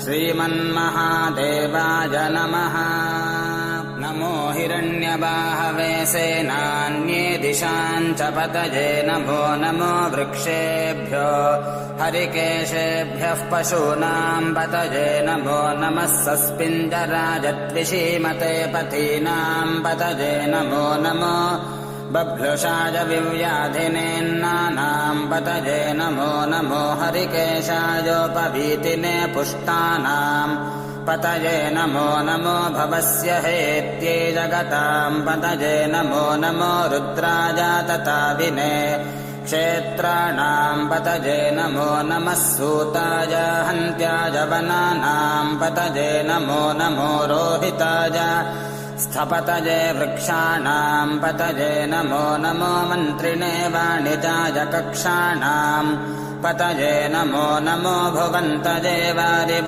श्रीमन्महादेवाय नमः। नमो हिरण्यबाहवे सेनान्ये दिशाञ्च पतये नमो नमो वृक्षेभ्यो हरिकेशेभ्यः पशूनां पतये नमो नमः सस्पिञ्जराजत्विषीमते पथीनां पतये नमो नमो बभ्लुषाय विव्याधिनेन्नानां पतये नमो नमो हरिकेशायोपवीतिने पुष्टानां पतये नमो नमो भवस्य हेत्यै जगतां पतये नमो नमो रुद्राजातताविने क्षेत्राणां पतये नमो नमः सूताय हन्त्याय वनानां पतये नमो नमो रोहिताय स्थपतये वृक्षाणां पतये नमो नमो मन्त्रिणे वाणिजाय कक्षाणां पतये नमो नमो भुवन्तये वारि